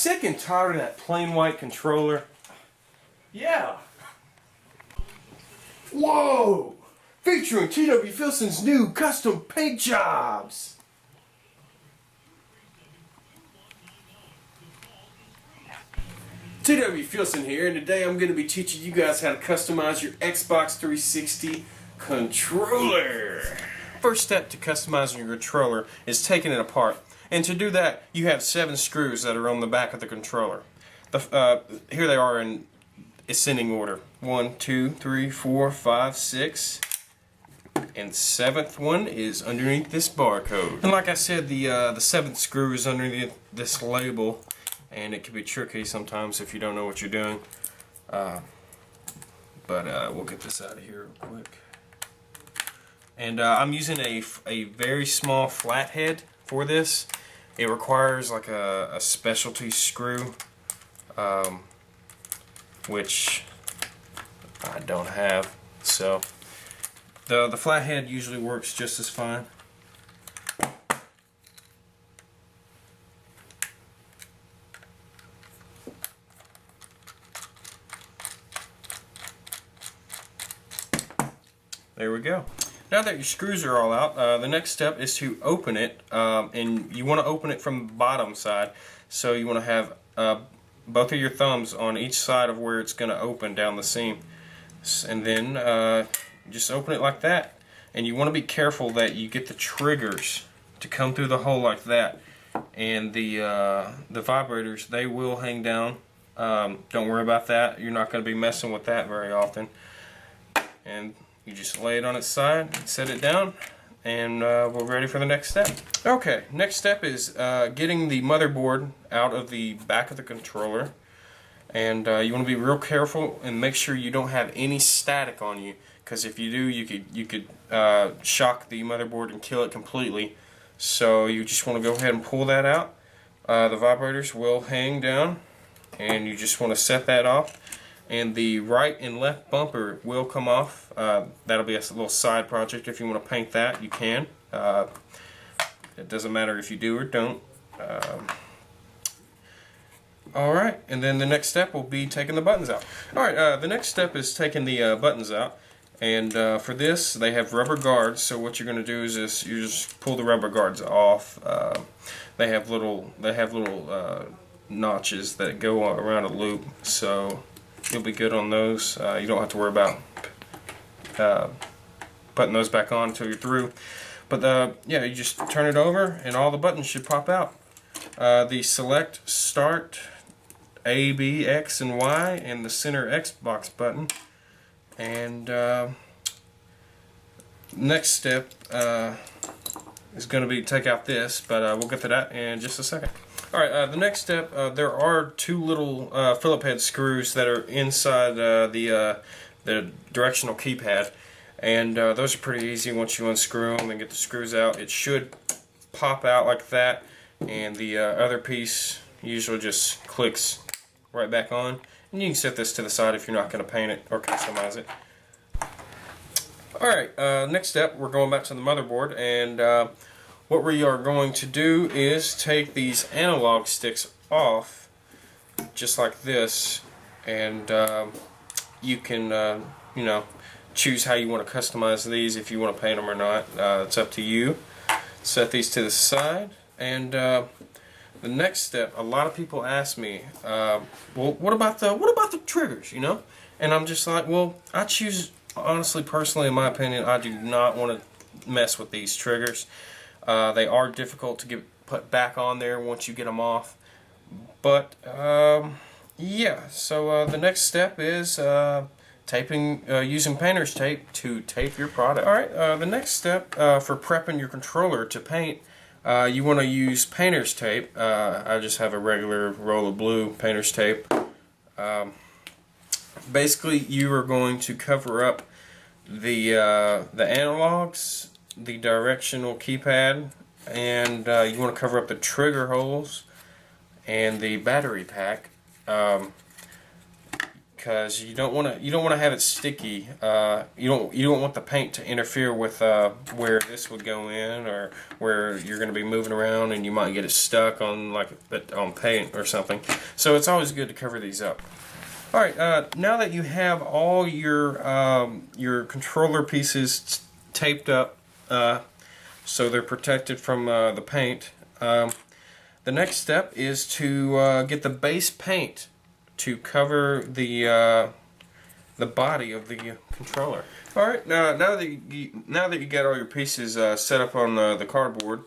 sick and tired of that plain white controller? Yeah. Whoa! Featuring TWFilson's new custom paint jobs! TWFilson here, and today I'm going to be teaching you guys how to customize your Xbox 360 controller. First step to customizing your controller is taking it apart. And to do that, you have 7 screws that are on the back of the controller. Here they are in ascending order. 1, 2, 3, 4, 5, 6. And the 7th one is underneath this barcode. And like I said, the 7th screw is underneath this label. And it can be tricky sometimes if you don't know what you're doing. We'll get this out of here real quick. And I'm using a very small flathead for this. It requires like a specialty screw, which I don't have. So the flathead usually works just as fine. There we go. Now that your screws are all out, the next step is to open it, and you want to open it from the bottom side. So you want to have both of your thumbs on each side of where it's going to open down the seam, and then just open it like that. And you want to be careful that you get the triggers to come through the hole like that. And the vibrators, they will hang down. Don't worry about that. You're not going to be messing with that very often. And you just lay it on its side, set it down, and we're ready for the next step. Okay, next step is getting the motherboard out of the back of the controller. And you want to be real careful and make sure you don't have any static on you, because if you do, you could shock the motherboard and kill it completely. So you just want to go ahead and pull that out. The vibrators will hang down, and you just want to set that off. And the right and left bumper will come off. That'll be a little side project. If you want to paint that, you can. It doesn't matter if you do or don't. Alright, and then the next step will be taking the buttons out. Alright, the next step is taking the buttons out. And for this, they have rubber guards. So what you're going to do is you just pull the rubber guards off. They have little notches that go around a loop. So you'll be good on those. You don't have to worry about putting those back on until you're through. But yeah, you just turn it over and all the buttons should pop out. The select, start, A, B, X, and Y, and the center Xbox button. And next step is going to be take out this, but we'll get to that in just a second. Alright, the next step, there are 2 little Phillip head screws that are inside the directional keypad, and those are pretty easy. Once you unscrew them and get the screws out, it should pop out like that, and the other piece usually just clicks right back on. And you can set this to the side if you're not going to paint it or customize it. Alright, next step, we're going back to the motherboard, and what we are going to do is take these analog sticks off, just like this, and you can, choose how you want to customize these, if you want to paint them or not. It's up to you. Set these to the side, and the next step, a lot of people ask me, well, what about the triggers, And I'm just like, well, I choose, honestly, personally, in my opinion, I do not want to mess with these triggers. They are difficult to get put back on there once you get them off. But yeah, so the next step is taping, using painter's tape to tape your product. Alright, the next step for prepping your controller to paint, you want to use painter's tape. I just have a regular roll of blue painter's tape. Basically, you are going to cover up the analogs, the directional keypad, and you want to cover up the trigger holes and the battery pack. because you don't want to have it sticky. You don't want the paint to interfere with where this would go in, or where you're going to be moving around and you might get it stuck on on paint or something. So it's always good to cover these up. All right, now that you have all your controller pieces taped up, so they're protected from the paint, the next step is to get the base paint to cover the body of the controller. All right, now that you got all your pieces set up on the cardboard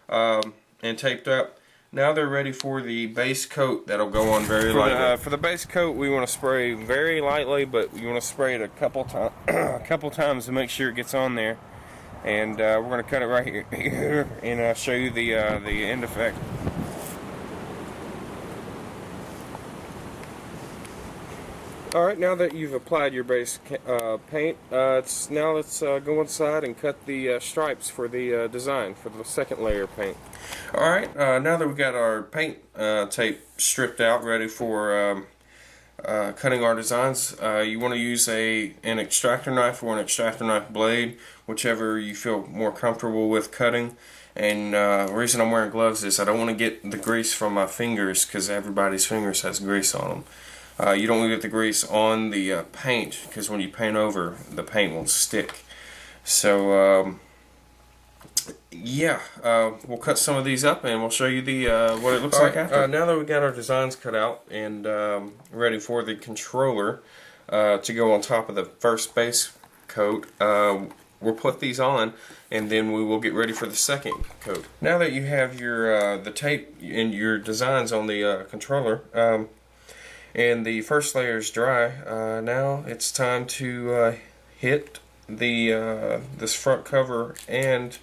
and taped up, now they're ready for the base coat that'll go on very lightly. For the base coat, we want to spray very lightly, but you want to spray it a couple times to make sure it gets on there. And we're going to cut it right here and show you the end effect. Alright, now that you've applied your base paint, now let's go inside and cut the stripes for the design, for the second layer of paint. Alright, now that we've got our paint tape stripped out, ready for cutting our designs, you want to use an extractor knife or an extractor knife blade, whichever you feel more comfortable with cutting. And the reason I'm wearing gloves is I don't want to get the grease from my fingers, because everybody's fingers has grease on them. You don't want to get the grease on the paint, because when you paint over, the paint will stick. So yeah, we'll cut some of these up and we'll show you the what it looks like after. Now that we got our designs cut out and ready for the controller to go on top of the first base coat, we'll put these on and then we will get ready for the second coat. Now that you have your the tape and your designs on the controller, and the first layer is dry, now it's time to hit the this front cover and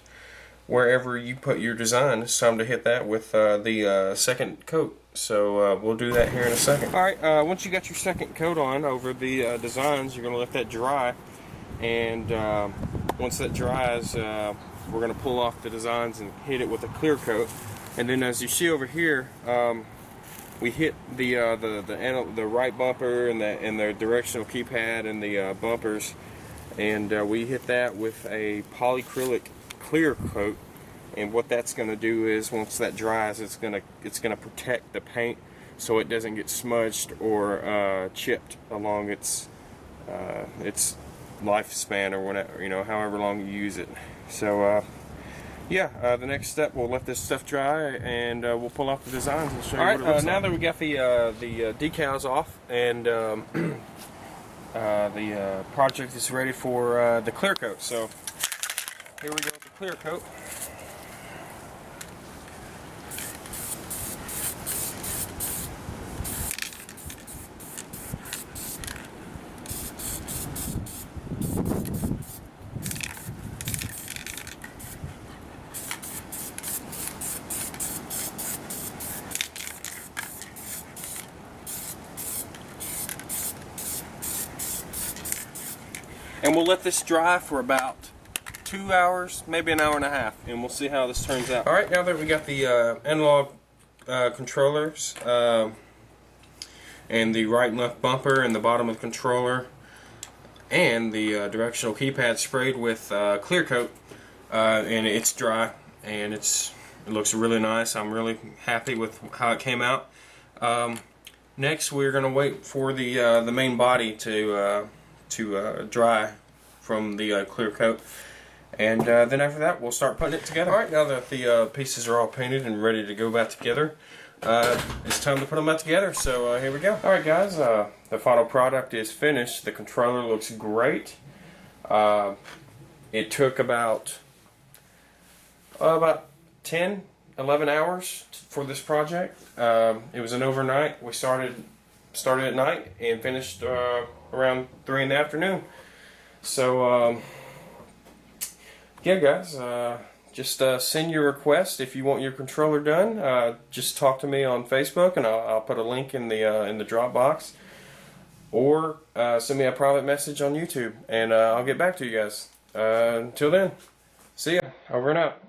wherever you put your design. It's time to hit that with the second coat. So we'll do that here in a second. Alright, once you got your second coat on over the designs, you're going to let that dry. And once that dries, we're going to pull off the designs and hit it with a clear coat. And then as you see over here, we hit the right bumper and the directional keypad and the bumpers, and we hit that with a polyacrylic clear coat. And what that's going to do is, once that dries, it's going to protect the paint so it doesn't get smudged or chipped along its lifespan, or whatever, however long you use it. So yeah, the next step, we'll let this stuff dry and we'll pull off the designs and show you what it looks like. Now that we got the decals off and the project is ready for the clear coat. So here we go with the clear coat. And we'll let this dry for about 2 hours, maybe an hour and a half, and we'll see how this turns out. Alright, now that we got the analog controllers and the right and left bumper and the bottom of the controller and the directional keypad sprayed with clear coat, and it's dry and it looks really nice. I'm really happy with how it came out. Next, we're going to wait for the main body to dry from the clear coat, and then after that we'll start putting it together. Alright, now that the pieces are all painted and ready to go back together, it's time to put them back together. So here we go. Alright guys, the final product is finished. The controller looks great. It took about 10, 11 hours for this project. It was an overnight. We started at night and finished around 3 in the afternoon. So yeah guys, just send your request if you want your controller done. Just talk to me on Facebook and I'll put a link in the drop box, or send me a private message on YouTube and I'll get back to you guys. Until then, see ya. Over and out.